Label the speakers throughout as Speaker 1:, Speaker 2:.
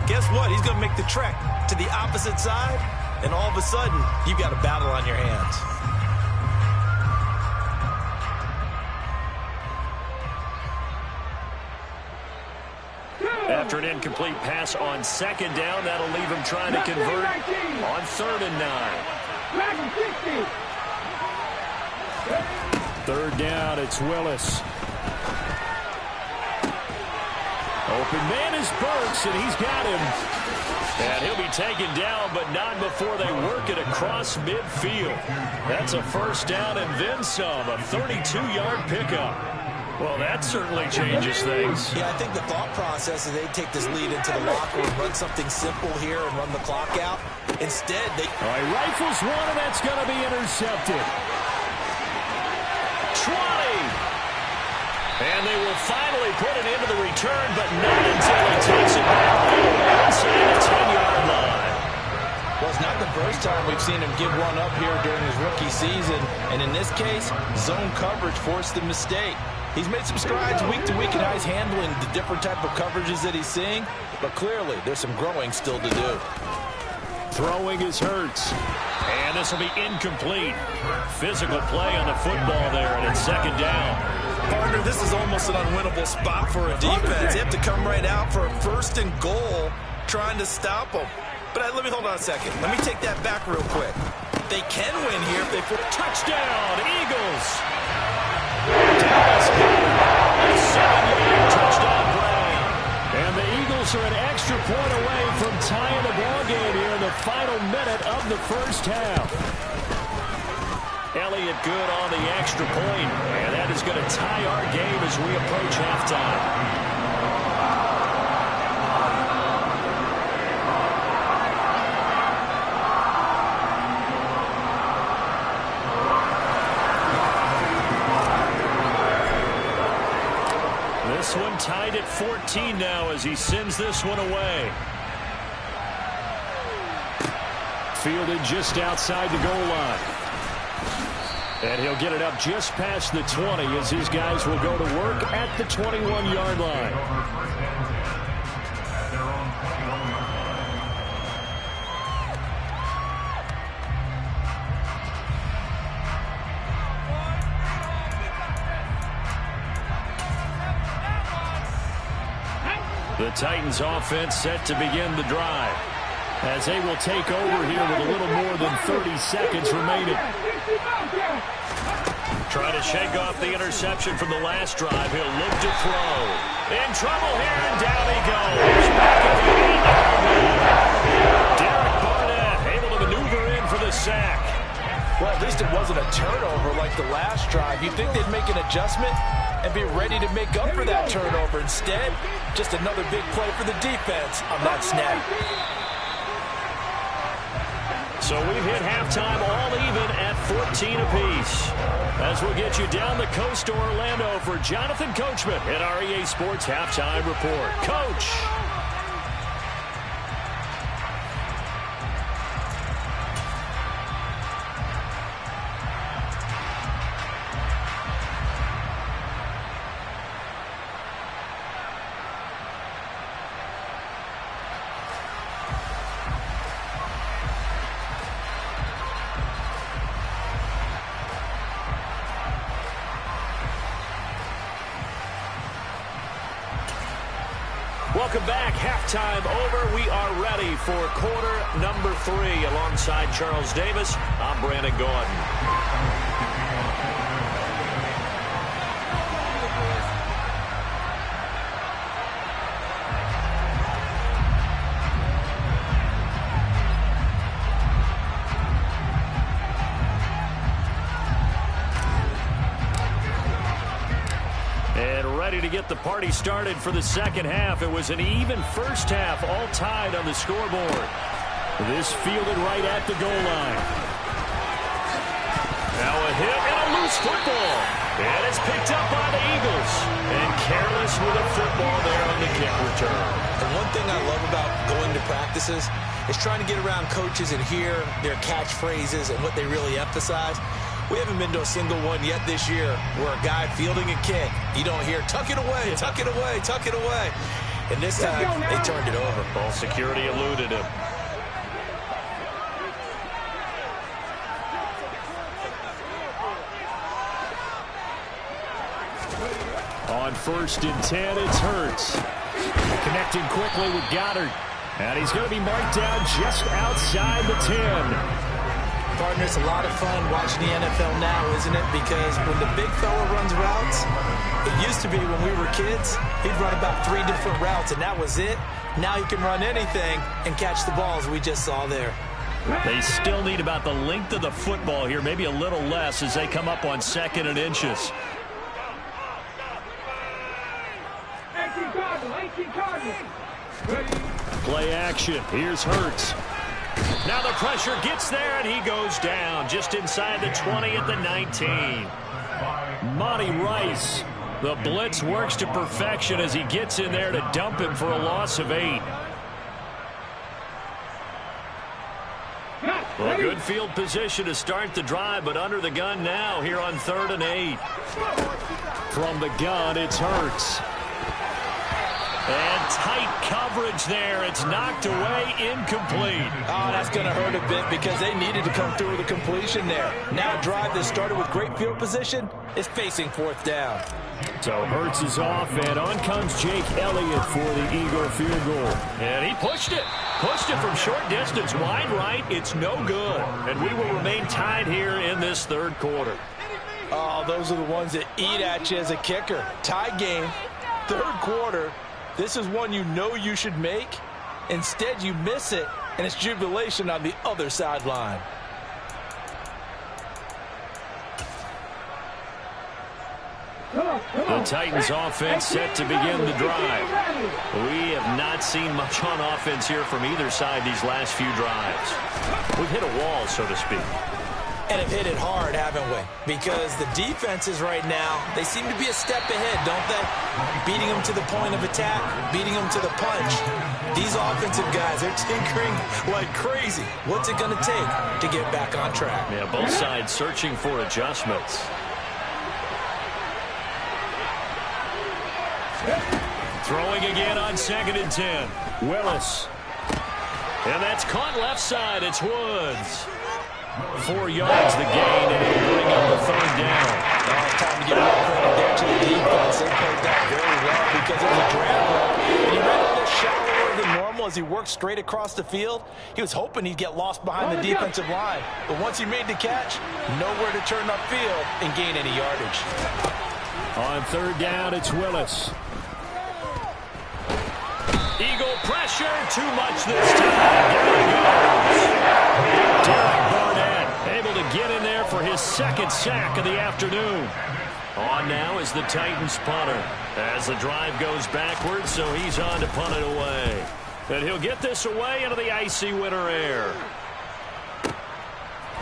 Speaker 1: guess what? He's going to make the trek to the opposite side, and all of a sudden, you've got a battle on your hands.
Speaker 2: After an incomplete pass on second down, that'll leave him trying to convert on 3rd and 9. 3rd down, it's Willis. Open man is Burks, and he's got him. And he'll be taken down, but not before they work it across midfield. That's a 1st down and then some, a 32-yard pickup. Well, that certainly changes things.
Speaker 1: Yeah, I think the thought process is they take this lead into the locker room, run something simple here and run the clock out. Instead, they...
Speaker 2: All right, rifles one, and that's going to be intercepted. 20. And they will finally put it into the return, but not until he takes it back inside the 10-yard line.
Speaker 1: Well, it's not the first time we've seen him give one up here during his rookie season. And in this case, zone coverage forced the mistake. He's made some strides week to week in how he's handling the different type of coverages that he's seeing. But clearly, there's some growing still to do.
Speaker 2: Throwing is Hurts. And this will be incomplete. Physical play on the football there, and it's 2nd down.
Speaker 1: Partner, this is almost an unwinnable spot for a defense. You have to come right out for a 1st and goal trying to stop them. But let me hold on a second. Let me take that back real quick. They can win here if they put touchdown, Eagles. Dallas got a 7-yard touchdown play. And the Eagles are an extra point away from tying the ballgame here in the final minute of the 1st half. Elliott good on the extra point, and that is going to tie our game as we approach halftime. This one tied at 14 now as he sends this one away. Fielded just outside the goal line. And he'll get it up just past the 20 as his guys will go to work at the 21-yard line. The Titans offense set to begin the drive as they will take over here with a little more than 30 seconds remaining. Trying to shake off the interception from the last drive. He'll look to throw. In trouble here, and down he goes. Back at the 8-yard line. Derek Barnett able to maneuver in for the sack. Well, at least it wasn't a turnover like the last drive. You'd think they'd make an adjustment and be ready to make up for that turnover. Instead, just another big play for the defense on that snap.
Speaker 2: So we've hit halftime all even at 14 apiece. As we'll get you down the coast to Orlando for Jonathan Coachman at our EA Sports Halftime Report. Coach. Welcome back. Halftime over. We are ready for quarter number 3. Alongside Charles Davis, I'm Brandon Gordon. Ready to get the party started for the second half. It was an even first half, all tied on the scoreboard. This fielded right at the goal line. Now a hit and a loose football. And it's picked up by the Eagles. And careless with a football there on the kick return.
Speaker 1: And one thing I love about going to practices is trying to get around coaches and hear their catchphrases and what they really emphasize. We haven't been to a single one yet this year where a guy fielding a kick, you don't hear, tuck it away, tuck it away, tuck it away.
Speaker 3: And this time, they turned it over.
Speaker 1: Ball security eluded him. On 1st and 10, it's Hurts. Connecting quickly with Goddard. And he's going to be marked down just outside the 10.
Speaker 3: Partner, it's a lot of fun watching the NFL now, isn't it? Because when the big fella runs routes, it used to be when we were kids, he'd run about 3 different routes, and that was it. Now he can run anything and catch the balls we just saw there.
Speaker 1: They still need about the length of the football here, maybe a little less as they come up on 2nd and inches. Play action. Here's Hurts. Now the pressure gets there, and he goes down just inside the 20 at the 19. Monty Rice. The blitz works to perfection as he gets in there to dump him for a loss of 8. Well, good field position to start the drive, but under the gun now here on 3rd and 8. From the gun, it's Hurts. And tight coverage there. It's knocked away, incomplete.
Speaker 3: Oh, that's going to hurt a bit because they needed to come through with a completion there. Now a drive that started with great field position is facing 4th down.
Speaker 1: So Hurts is off, and on comes Jake Elliott for the Eagle field goal. And he pushed it. Pushed it from short distance, wide right. It's no good. And we will remain tied here in this 3rd quarter.
Speaker 3: Oh, those are the ones that eat at you as a kicker. Tie game, 3rd quarter. This is one you know you should make. Instead, you miss it, and it's jubilation on the other sideline.
Speaker 1: The Titans offense set to begin the drive. We have not seen much on offense here from either side these last few drives. We've hit a wall, so to speak.
Speaker 3: And have hit it hard, haven't we? Because the defenses right now, they seem to be a step ahead, don't they? Beating them to the point of attack, beating them to the punch. These offensive guys, they're tinkering like crazy. What's it going to take to get back on track?
Speaker 1: Yeah, both sides searching for adjustments. Throwing again on 2nd and 10. Willis. And that's caught left side. It's Woods. 4 yards the gain, and it'll bring up the 3rd down.
Speaker 3: Time to give more credit there to the defense. They played that very well because it was a drag route. And he ran a little shallower than normal as he worked straight across the field. He was hoping he'd get lost behind the defensive line. But once he made the catch, nowhere to turn upfield and gain any yardage.
Speaker 1: On 3rd down, it's Willis. Eagle pressure, too much this time. There he goes. Derek Barnett able to get in there for his 2nd sack of the afternoon. On now is the Titans punter as the drive goes backwards, so he's on to punt it away. And he'll get this away into the icy winter air.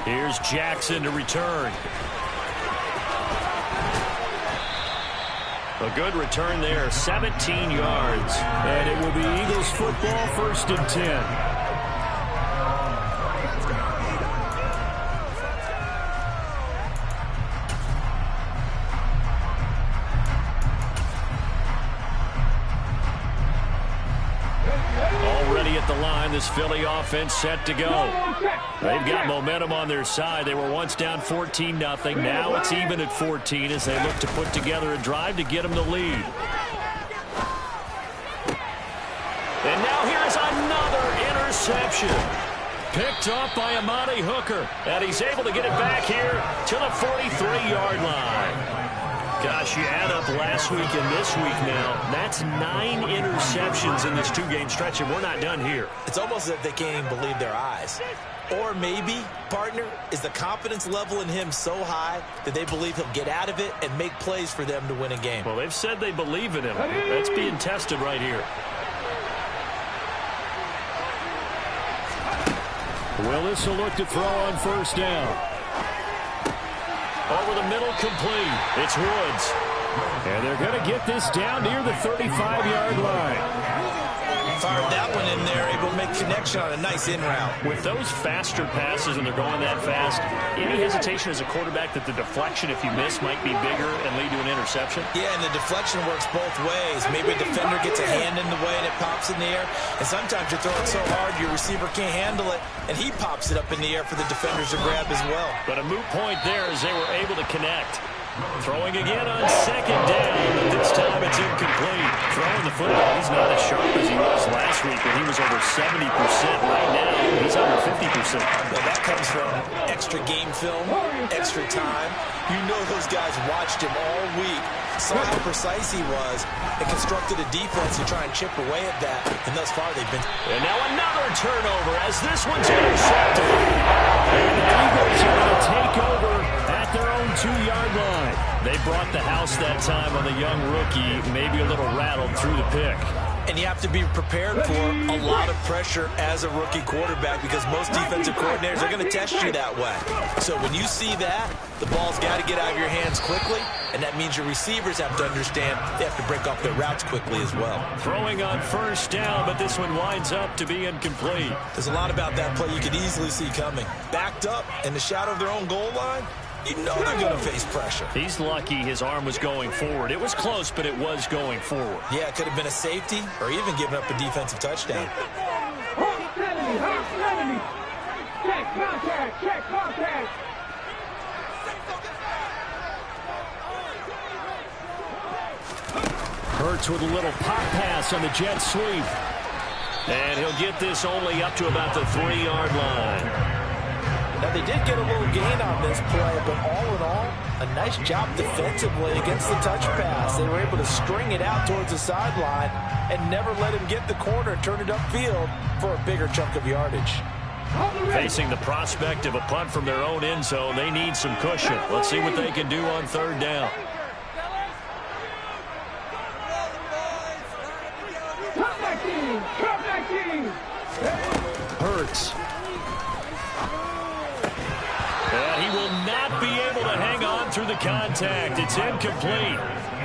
Speaker 1: Here's Jackson to return. A good return there, 17 yards. And it will be Eagles football, 1st and 10. Already at the line, this Philly offense set to go. They've got momentum on their side. They were once down 14-0. Now it's even at 14 as they look to put together a drive to get them the lead. And now here's another interception. Picked up by Amani Hooker. And he's able to get it back here to the 43-yard line. Gosh, you add up last week and this week now. That's 9 interceptions in this 2-game stretch, and we're not done here.
Speaker 3: It's almost as if they can't even believe their eyes. Or maybe, partner, is the confidence level in him so high that they believe he'll get out of it and make plays for them to win a game.
Speaker 1: Well, they've said they believe in him. That's being tested right here. Willis will look to throw on 1st down. Over the middle, complete. It's Woods. And they're going to get this down near the 35-yard line.
Speaker 3: Fired that one in there, able make a connection on a nice in route.
Speaker 2: With those faster passes and they're going that fast, any hesitation as a quarterback that the deflection, if you miss, might be bigger and lead to an interception?
Speaker 3: Yeah, and the deflection works both ways. Maybe a defender gets a hand in the way and it pops in the air. And sometimes you throw it so hard your receiver can't handle it, and he pops it up in the air for the defenders to grab as well.
Speaker 2: But a moot point there as they were able to connect. Throwing again on second down, but this time it's incomplete. Throwing the football, he's not as sharp as he was last week, but he was over 70%. Right now, he's under 50%.
Speaker 3: Well, that comes from extra game film, extra time. You know those guys watched him all week, saw how precise he was, and constructed a defense to try and chip away at that. And thus far, they've been...
Speaker 2: And now another turnover as this one's intercepted. And the Eagles are going to take over at their own 2-yard line. They brought the house that time on the young rookie, maybe a little rattled through the pick.
Speaker 3: And you have to be prepared for a lot of pressure as a rookie quarterback because most defensive coordinators are going to test you that way. So when you see that, the ball's got to get out of your hands quickly, and that means your receivers have to understand they have to break off their routes quickly as well.
Speaker 2: Throwing on first down, but this one winds up to be incomplete.
Speaker 3: There's a lot about that play you could easily see coming. Backed up in the shadow of their own goal line, you know they're going to face pressure.
Speaker 2: He's lucky his arm was going forward. It was close, but it was going forward.
Speaker 3: Yeah, it could have been a safety or even given up a defensive touchdown.
Speaker 4: Check contact, check contact.
Speaker 2: Hurts with a little pop pass on the jet sweep. And he'll get this only up to about the 3-yard line.
Speaker 3: Now, they did get a little gain on this play, but all in all, a nice job defensively against the touch pass. They were able to string it out towards the sideline and never let him get the corner and turn it upfield for a bigger chunk of yardage.
Speaker 2: Facing the prospect of a punt from their own end zone, they need some cushion. Let's see what they can do on third down. Hurts. And he will not be able to hang on through the contact. It's incomplete.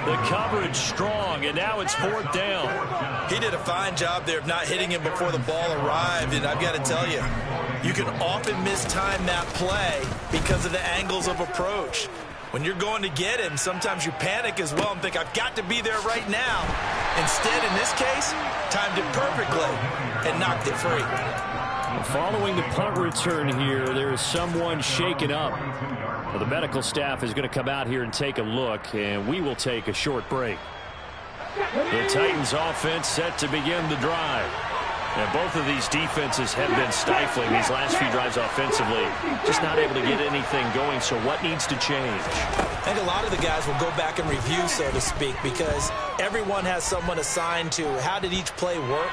Speaker 2: The coverage strong, and now it's fourth down.
Speaker 3: He did a fine job there of not hitting him before the ball arrived, and I've got to tell you, you can often mistime that play because of the angles of approach. When you're going to get him, sometimes you panic as well and think, I've got to be there right now. Instead, in this case, timed it perfectly and knocked it free.
Speaker 2: Following the punt return here, there is someone shaken up. Well, the medical staff is going to come out here and take a look, and we will take a short break. The Titans offense set to begin the drive. And both of these defenses have been stifling these last few drives offensively. Just not able to get anything going, so what needs to change?
Speaker 3: I think a lot of the guys will go back and review, so to speak, because everyone has someone assigned to how did each play work.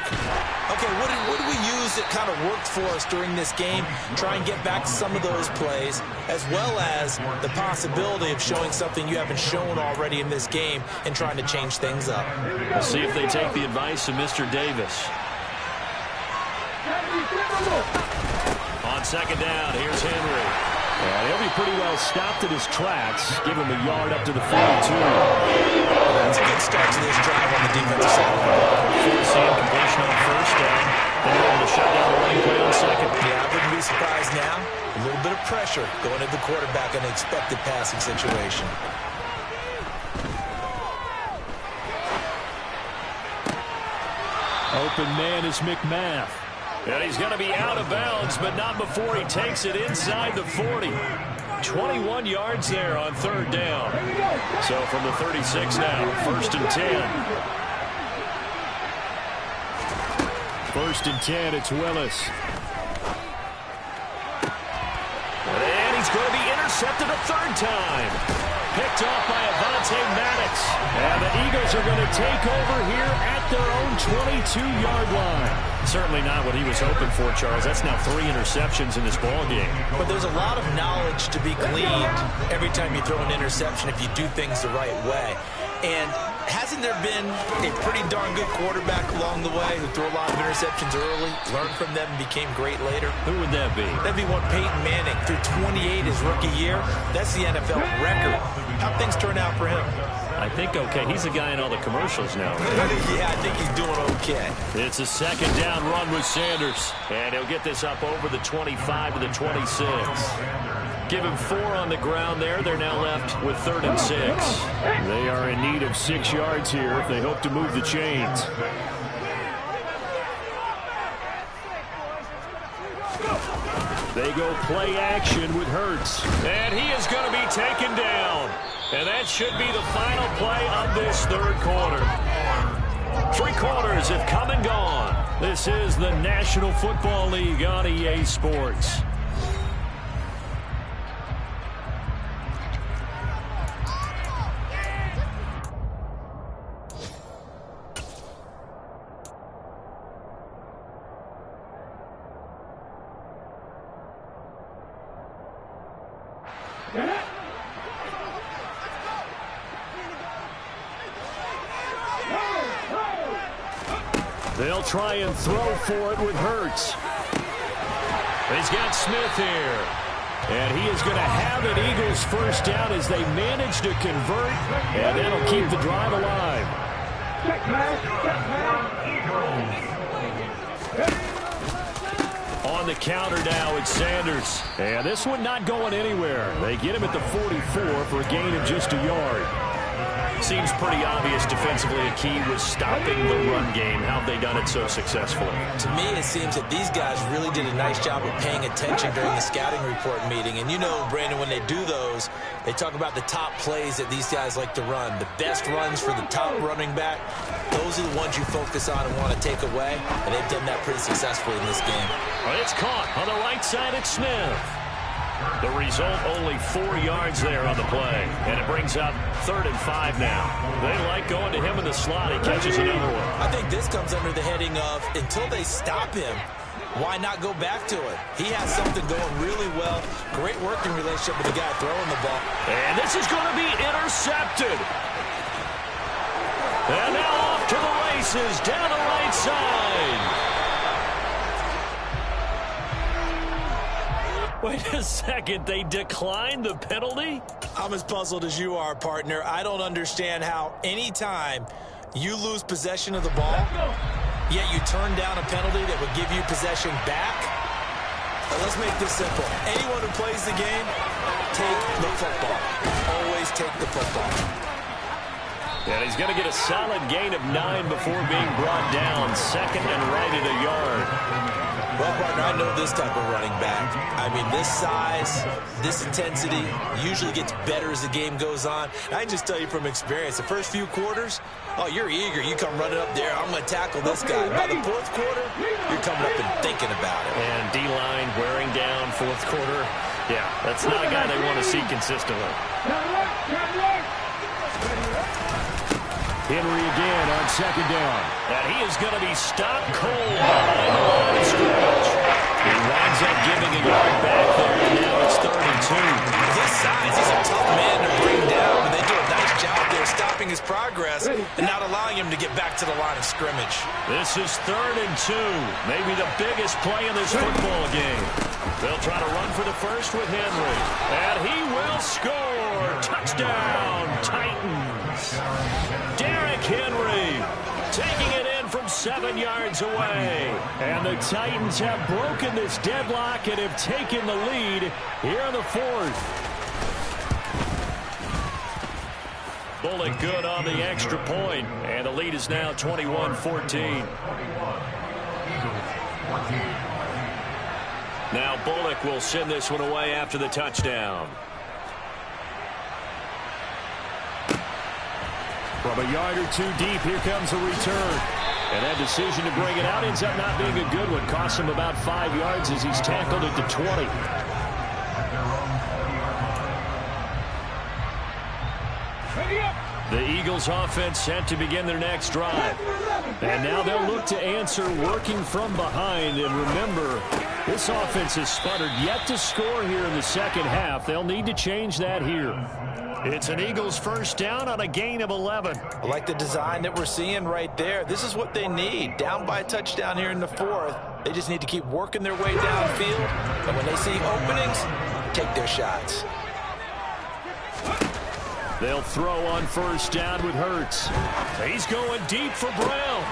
Speaker 3: Okay, what did we use that kind of worked for us during this game? Try and get back to some of those plays, as well as the possibility of showing something you haven't shown already in this game and trying to change things up.
Speaker 2: We'll see if they take the advice of Mr. Davis. On second down, here's Henry. And he'll be pretty well stopped at his tracks. Give him a yard up to the 42.
Speaker 3: That's a good start to this drive on the defensive side of the ball.
Speaker 2: Forcing completion on first down. Then they're able to shut down the running play on second.
Speaker 3: Yeah, I wouldn't be surprised now. A little bit of pressure going at the quarterback in an expected passing situation.
Speaker 2: Open man is McMath. And he's going to be out of bounds, but not before he takes it inside the 40. 21 yards there on third down. So from the 36 now, first and 10. First and 10, it's Willis. And he's going to be intercepted a third time. Picked off by Avonte Maddox. And the Eagles are going to take over here at their own 22-yard line. Certainly not what he was hoping for, Charles. That's now 3 interceptions in this ballgame.
Speaker 3: But there's a lot of knowledge to be gleaned every time you throw an interception if you do things the right way. And hasn't there been a pretty darn good quarterback along the way who threw a lot of interceptions early, learned from them, and became great later?
Speaker 2: Who would that be?
Speaker 3: That'd be one Peyton Manning. Threw 28 his rookie year. That's the NFL record. How'd things turn out for him?
Speaker 1: I think okay. He's the guy in all the commercials now.
Speaker 3: Yeah, I think he's doing okay.
Speaker 1: It's a second down run with Sanders. And he'll get this up over the 25 to the 26. Give him 4 on the ground there. They're now left with 3rd and 6. They are in need of 6 yards here if they hope to move the chains. They go play action with Hurts. And he is going to be taken down. And that should be the final play of this 3rd quarter. 3 quarters have come and gone. This is the National Football League on EA Sports. They'll try and throw for it with Hurts. He's got Smith here. And he is going to have an Eagles first down as they manage to convert. And that'll keep the drive alive. On the counter now, it's Sanders. And this one not going anywhere. They get him at the 44 for a gain of just a yard. Seems pretty obvious defensively a key was stopping the run game. How have they done it so successfully?
Speaker 3: To me, it seems that these guys really did a nice job of paying attention during the scouting report meeting. And you know, Brandon, when they do those, they talk about the top plays that these guys like to run. The best runs for the top running back, those are the ones you focus on and want to take away. And they've done that pretty successfully in this game.
Speaker 1: Well, it's caught on the right side. It's Smith. The result, only 4 yards there on the play. And it brings up 3rd and 5 now. They like going to him in the slot. He catches another one.
Speaker 3: I think this comes under the heading of, until they stop him, why not go back to it? He has something going really well. Great working relationship with the guy throwing the ball.
Speaker 1: And this is going to be intercepted. And now off to the races down the right side. Wait a second, they declined the penalty?
Speaker 3: I'm as puzzled as you are, partner. I don't understand how any time you lose possession of the ball, yet you turn down a penalty that would give you possession back. Now, let's make this simple. Anyone who plays the game, take the football. Always take the football.
Speaker 1: And he's going to get a solid gain of 9 before being brought down. 2nd and right at a yard.
Speaker 3: Well, partner, I know this type of running back. I mean, this size, this intensity usually gets better as the game goes on. And I can just tell you from experience, the first few quarters, oh, you're eager. You come running up there. I'm going to tackle this guy. By the 4th quarter, you're coming up and thinking about it.
Speaker 1: And D-line wearing down 4th quarter. Yeah, that's not a guy they want to see consistently. Henry again on 2nd down. And he is going to be stopped cold behind the line of scrimmage. He winds up giving a yard back there, and now it's 3rd and 2.
Speaker 3: His size, he's a tough man to bring down, and they do a nice job there stopping his progress and not allowing him to get back to the line of scrimmage.
Speaker 1: This is 3rd and 2. Maybe the biggest play in this football game. They'll try to run for the first with Henry. And he will score. Touchdown, Titans. Derrick Henry taking it in from 7 yards away. And the Titans have broken this deadlock and have taken the lead here in the 4th. Bullock good on the extra point, and the lead is now 21-14. Now Bullock will send this one away after the touchdown. From a yard or 2 deep, here comes a return. And that decision to bring it out ends up not being a good one. Costs him about 5 yards as he's tackled at the 20. The Eagles offense set to begin their next drive. And now they'll look to answer working from behind. And remember, this offense has sputtered yet to score here in the 2nd half. They'll need to change that here. It's an Eagles first down on a gain of 11.
Speaker 3: I like the design that we're seeing right there. This is what they need. Down by a touchdown here in the 4th. They just need to keep working their way downfield. And when they see openings, take their shots.
Speaker 2: They'll throw on first down with Hurts. He's going deep for Brown.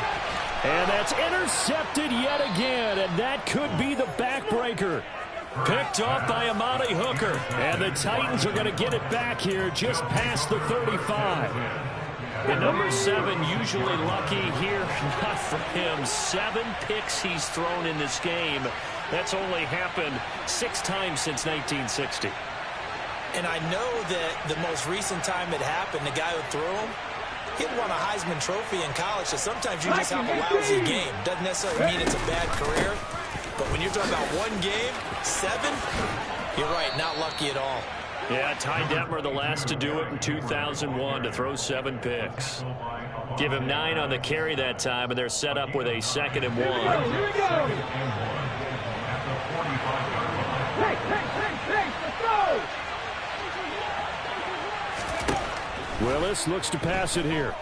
Speaker 2: And that's intercepted yet again, and that could be the backbreaker. Picked off by Amani Hooker. And the Titans are going to get it back here just past the 35. The number 7 usually lucky here. Not for him. 7 picks he's thrown in this game. That's only happened 6 times since 1960.
Speaker 3: And I know that the most recent time it happened, the guy who threw him, he had won a Heisman Trophy in college, so sometimes you just have a lousy game. Doesn't necessarily mean it's a bad career, but when you're talking about one game, 7, you're right, not lucky at all.
Speaker 2: Yeah, Ty Detmer the last to do it in 2001 to throw 7 picks. Give him 9 on the carry that time, and they're set up with a 2nd and 1.
Speaker 4: Here we go. Hey, let's go.
Speaker 2: Willis looks to pass it here.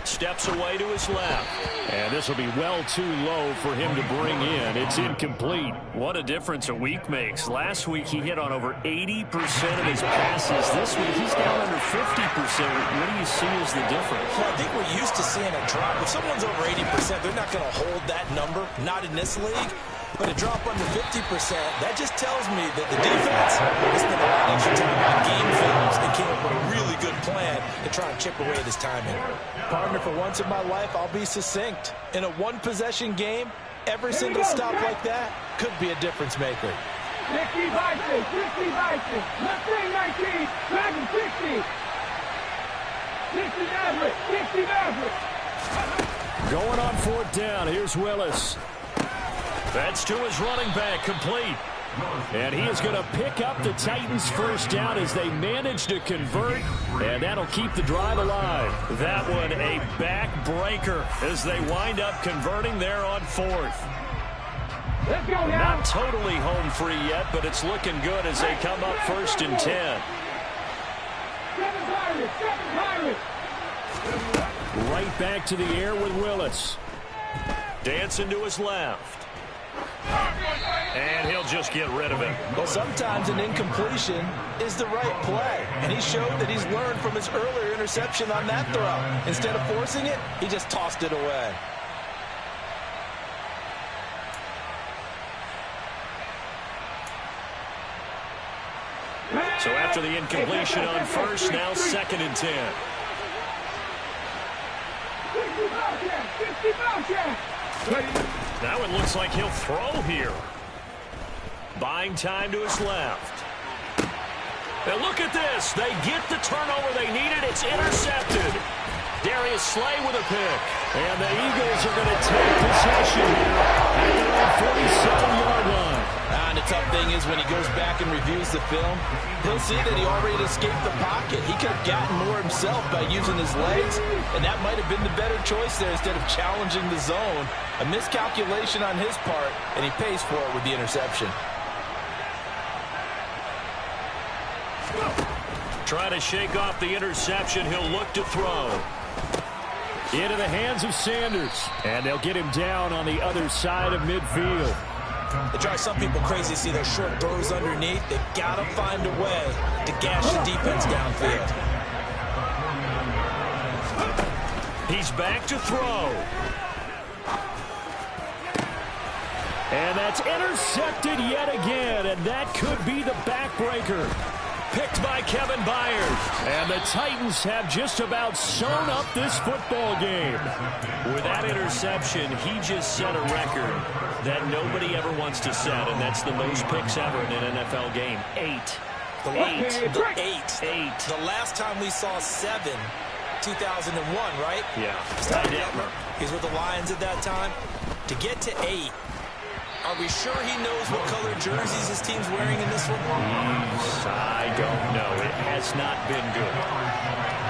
Speaker 2: Steps away to his left. And this will be well too low for him to bring in. It's incomplete. What a difference a week makes. Last week he hit on over 80% of his passes. This week he's down under 50%. What do you see as the difference?
Speaker 3: Well, I think we're used to seeing a drop. If someone's over 80%, they're not going to hold that number. Not in this league. But a drop under 50%, that just tells me that the defense has spent a lot of extra time on game films and came up with a really good plan to try and chip away at his timing. Partner, for once in my life, I'll be succinct. In a one-possession game, every single stop like that could be a difference maker.
Speaker 4: 60 Bison, 60 Bison, left wing 19, Madden 60. 60 Maverick, 60 Maverick.
Speaker 2: Going on 4th down, here's Willis. That's to his running back, complete. And he is going to pick up the Titans' first down as they manage to convert, and that'll keep the drive alive. That one a backbreaker as they wind up converting there on 4th.
Speaker 4: Let's go now.
Speaker 2: Not totally home free yet, but it's looking good as they come up 1st and 10.
Speaker 4: 7 Pirates, 7 Pirates.
Speaker 2: Right back to the air with Willis. Dancing to his left. And he'll just get rid of it.
Speaker 3: Well, sometimes an incompletion is the right play. And he showed that he's learned from his earlier interception on that throw. Instead of forcing it, he just tossed it away.
Speaker 2: So after the incompletion on 1st, now 2nd and 10.
Speaker 4: 60 Bobcat.
Speaker 2: Now it looks like he'll throw here. Buying time to his left. And look at this. They get the turnover they needed. It's intercepted. Darius Slay with a pick. And the Eagles are going to take possession here at their own 47-yard line.
Speaker 3: And the tough thing is when he goes back and reviews the film, he'll see that he already escaped the pocket. He could have gotten more himself by using his legs, and that might have been the better choice there instead of challenging the zone. A miscalculation on his part, and he pays for it with the interception.
Speaker 2: Trying to shake off the interception. He'll look to throw. Into the hands of Sanders. And they'll get him down on the other side of midfield.
Speaker 3: It drives some people crazy to see those short throws underneath. They've got to find a way to gash the defense downfield.
Speaker 2: He's back to throw. And that's intercepted yet again, and that could be the backbreaker. Picked by Kevin Byers. And the Titans have just about sewn up this football game. With that interception, he just set a record that nobody ever wants to set, and that's the most picks ever in an NFL game. 8.
Speaker 3: The last time we saw 7, 2001, right?
Speaker 2: Yeah.
Speaker 3: Ty Detmer. He's with the Lions at that time. To get to 8, are we sure he knows what color jerseys his team's wearing in this one?
Speaker 2: I don't know. It has not been good.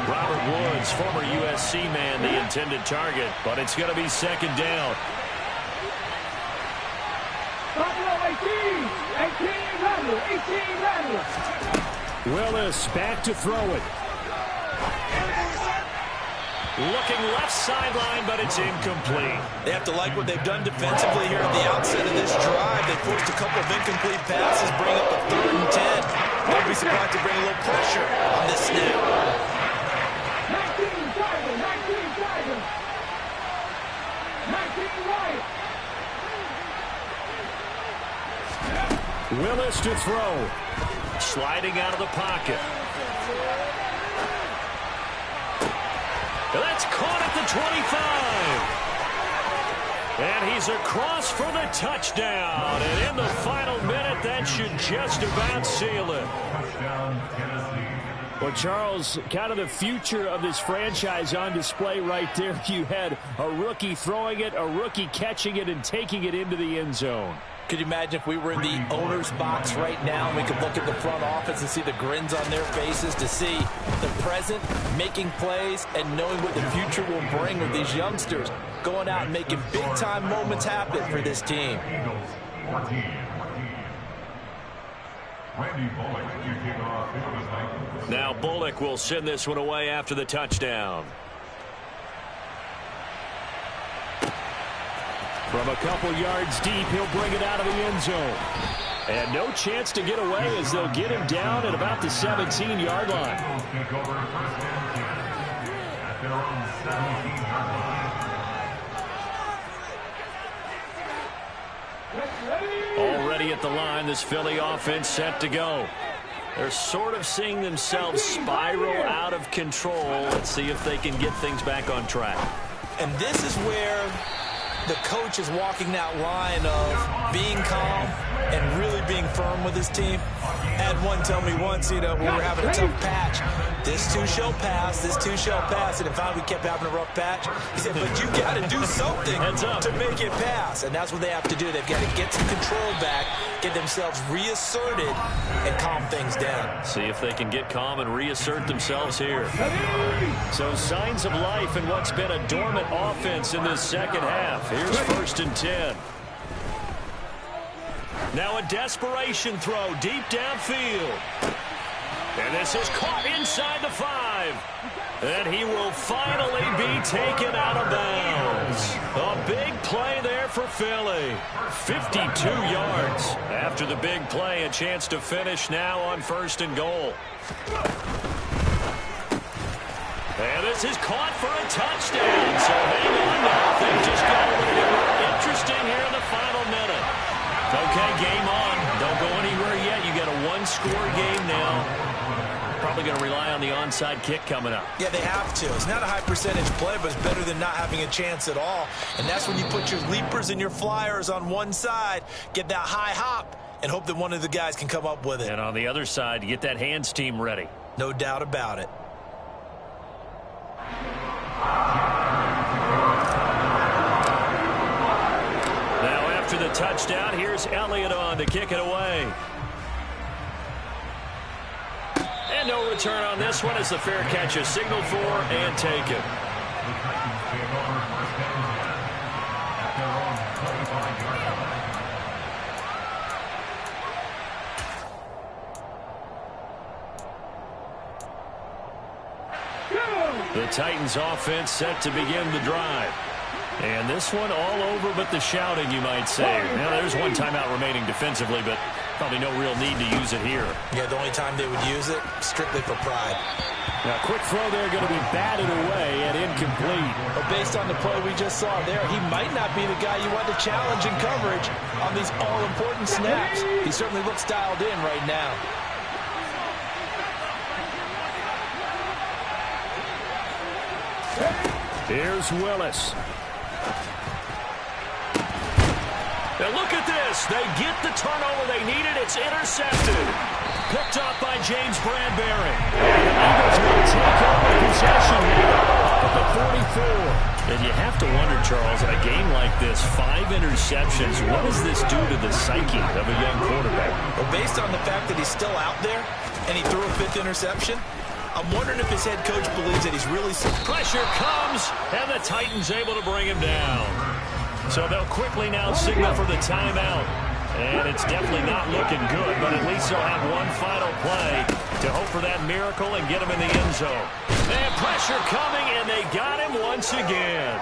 Speaker 2: Robert Woods, former USC man, the intended target, but it's going to be 2nd down.
Speaker 4: Buffalo 18
Speaker 2: Willis back to throw it. Looking left sideline, but it's incomplete.
Speaker 3: They have to like what they've done defensively here at the outset of this drive. They forced a couple of incomplete passes, bring up a 3rd and 10. Don't be surprised to bring a little pressure on this snap.
Speaker 2: Willis to throw.
Speaker 1: Sliding out of the pocket. That's caught at the 25. And he's across for the touchdown. And in the final minute, that should just about seal it.
Speaker 2: Well, Charles, kind of the future of this franchise on display right there. You had a rookie throwing it, a rookie catching it, and taking it into the end zone.
Speaker 3: Could you imagine if we were in the owner's box right now and we could look at the front office and see the grins on their faces, to see the present making plays and knowing what the future will bring with these youngsters going out and making big-time moments happen for this team.
Speaker 1: Now Bullock will send this one away after the touchdown.
Speaker 2: From a couple yards deep, he'll bring it out of the end zone. And no chance to get away as they'll get him down at about the 17-yard line.
Speaker 1: Already at the line, this Philly offense set to go. They're sort of seeing themselves spiral out of control. Let's see if they can get things back on track.
Speaker 3: And this is where the coach is walking that line of being calm and really being firm with his team. I had one tell me once, when we were having a tough patch, this too shall pass, this too shall pass. And if we kept having a rough patch, he said, but you got to do something to make it pass. And that's what they have to do. They've got to get some control back, get themselves reasserted, and calm things down.
Speaker 1: See if they can get calm and reassert themselves here.
Speaker 2: So signs of life in what's been a dormant offense in this second half. Here's 1st and 10.
Speaker 1: Now a desperation throw deep downfield. And this is caught inside the 5. And he will finally be taken out of bounds. A big play there for Philly. 52 yards. After the big play, a chance to finish now on 1st and goal. And this is caught for a touchdown. So hang on now. Things just got a little bit more interesting here in the final minute. Okay, game on. Don't go anywhere yet. You got a one-score game now. Probably going to rely on the onside kick coming up.
Speaker 3: Yeah, they have to. It's not a high percentage play, but it's better than not having a chance at all. And that's when you put your leapers and your flyers on one side, get that high hop, and hope that one of the guys can come up with it.
Speaker 1: And on the other side, get that hands team ready.
Speaker 3: No doubt about it.
Speaker 1: Now after the touchdown, here's Elliott on to kick it away. And no return on this one as the fair catch is signaled for and taken. The Titans offense set to begin the drive. And this one all over but the shouting, you might say. Now, there's one timeout remaining defensively, but probably no real need to use it here.
Speaker 3: Yeah, the only time they would use it, strictly for pride.
Speaker 2: Now, quick throw there, going to be batted away and incomplete.
Speaker 3: But based on the play we just saw there, he might not be the guy you want to challenge in coverage on these all-important snaps. He certainly looks dialed in right now.
Speaker 2: Here's Willis.
Speaker 1: Now look at this. They get the turnover they needed. It's intercepted. Picked up by James Bradbury.
Speaker 2: The Eagles will take over possession here at the 44.
Speaker 1: And you have to wonder, Charles, in a game like this, 5 interceptions, what does this do to the psyche of a young quarterback?
Speaker 3: Well, based on the fact that he's still out there and he threw a 5th interception, I'm wondering if his head coach believes that he's really...
Speaker 1: Pressure comes, and the Titans able to bring him down. So they'll quickly now signal for the timeout. And it's definitely not looking good, but at least they'll have one final play to hope for that miracle and get him in the end zone. They have pressure coming, and they got him once again.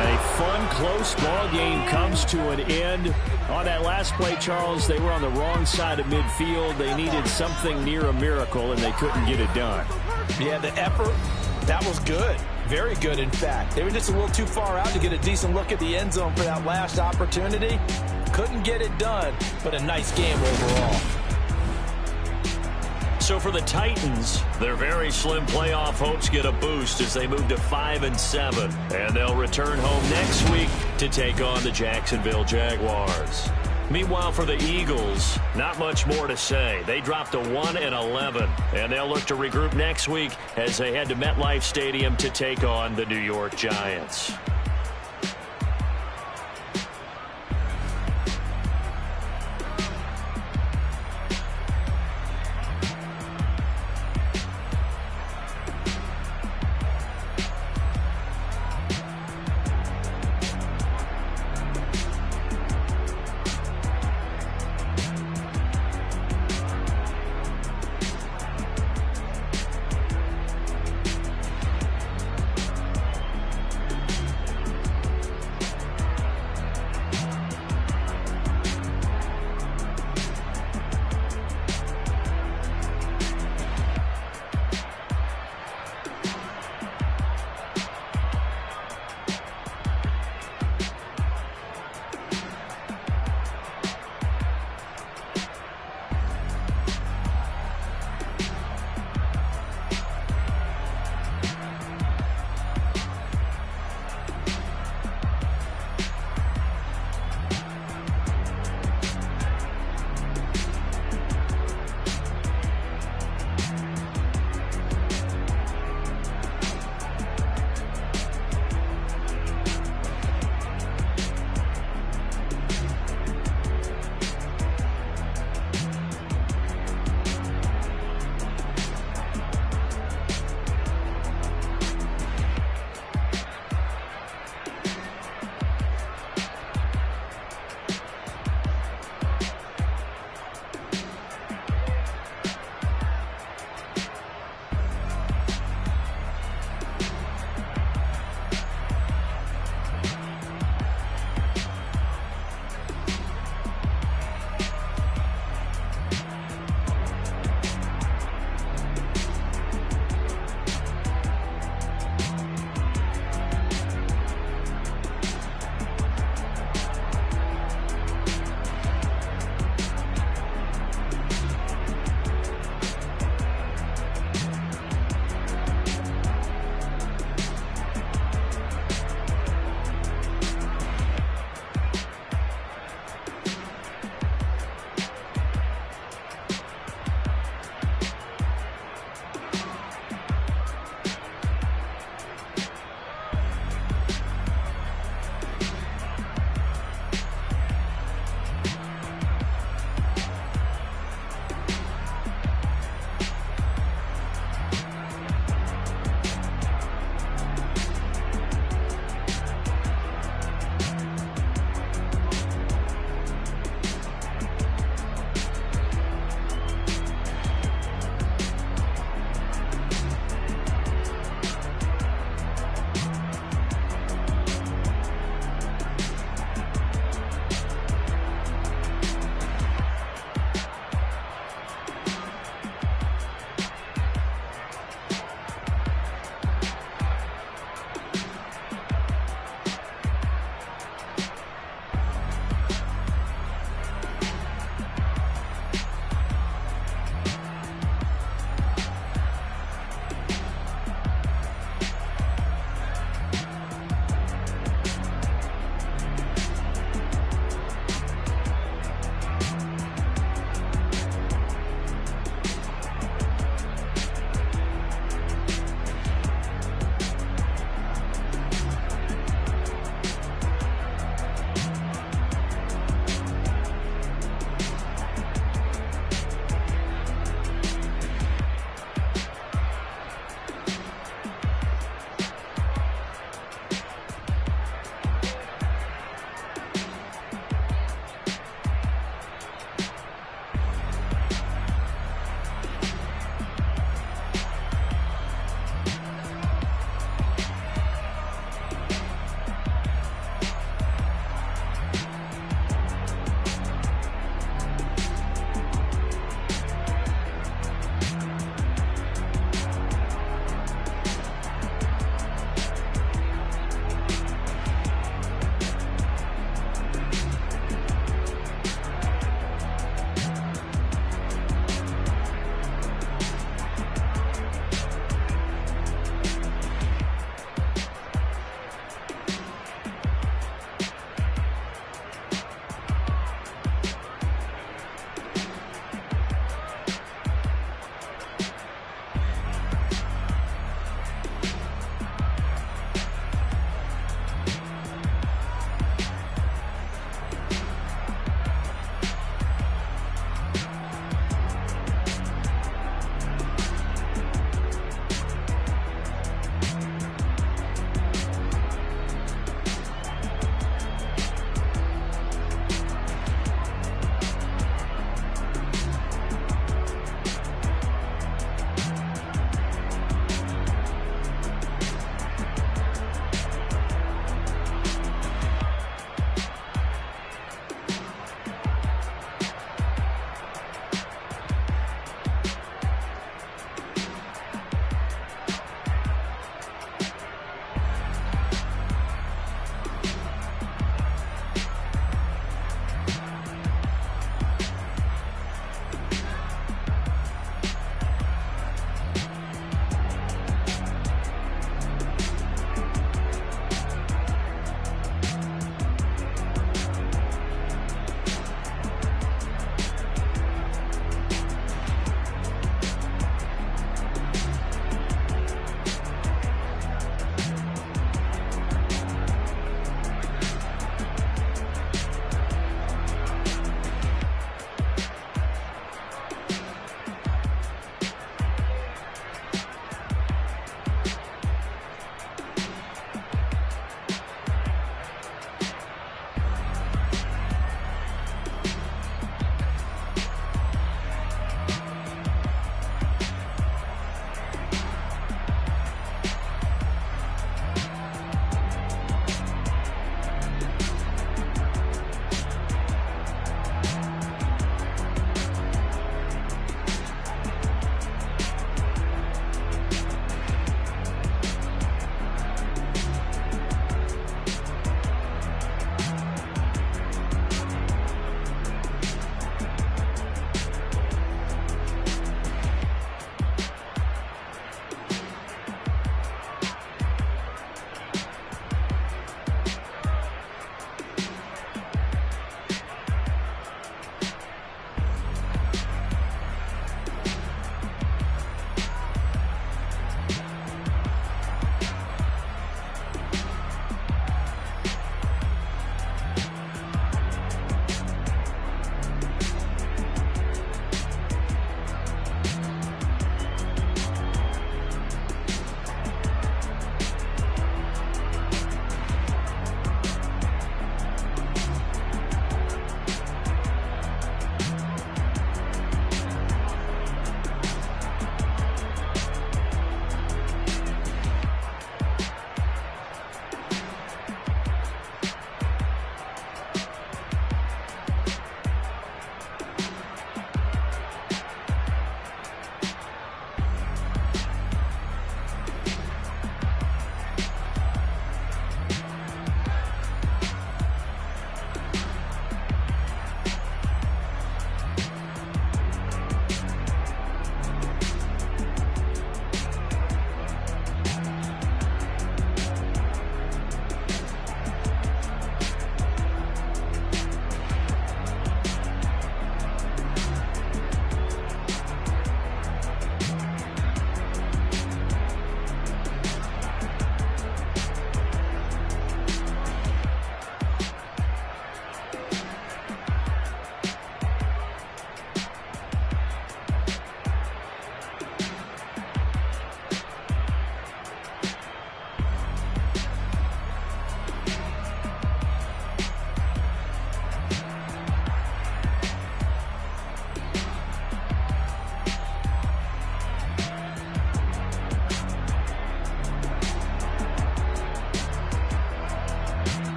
Speaker 2: And a fun, close ball game comes to an end. On that last play, Charles, they were on the wrong side of midfield. They needed something near a miracle, and they couldn't get it done.
Speaker 3: Yeah, the effort, that was good. Very good, in fact. They were just a little too far out to get a decent look at the end zone for that last opportunity. Couldn't get it done, but a nice game overall.
Speaker 1: So for the Titans, their very slim playoff hopes get a boost as they move to 5-7. And they'll return home next week to take on the Jacksonville Jaguars. Meanwhile, for the Eagles, not much more to say. They dropped to 1-11, and they'll look to regroup next week as they head to MetLife Stadium to take on the New York Giants.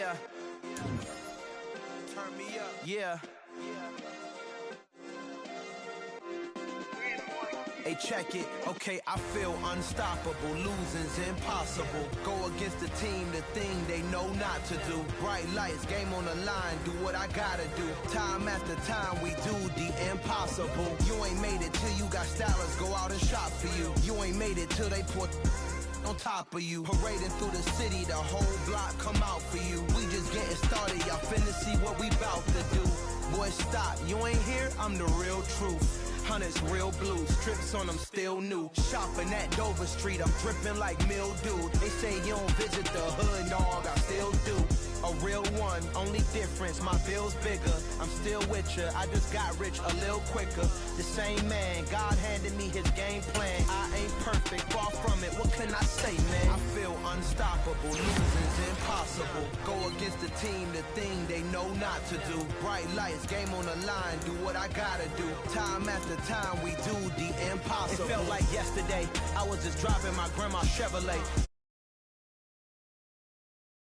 Speaker 5: Yeah. Turn me up. Yeah. Hey, check it. Okay, I feel unstoppable. Losing's impossible. Go against the team, the thing they know not to do. Bright lights, game on the line, do what I gotta do. Time after time, we do the impossible. You ain't made it till you got stylers go out and shop for you. You ain't made it till they put on top of you. Parading through the city, the whole block come out for you. We just getting started, y'all finna see what we bout to do. Boy, stop, you ain't here, I'm the real truth. Hunters, real blues, strips on them still new. Shopping at Dover Street, I'm dripping like mildew. They say you don't visit the hood, dog, I still do. A real one, only difference, my bill's bigger. I'm still with ya, I just got rich a little quicker. The same man, God handed me his game plan. I ain't perfect, far from it, what can I say, man? I feel unstoppable, losing's impossible. Go against the team, the thing they know not to do. Bright lights, game on the line, do what I gotta do. Time after time, we do the impossible. It felt like yesterday, I was just driving my grandma's Chevrolet.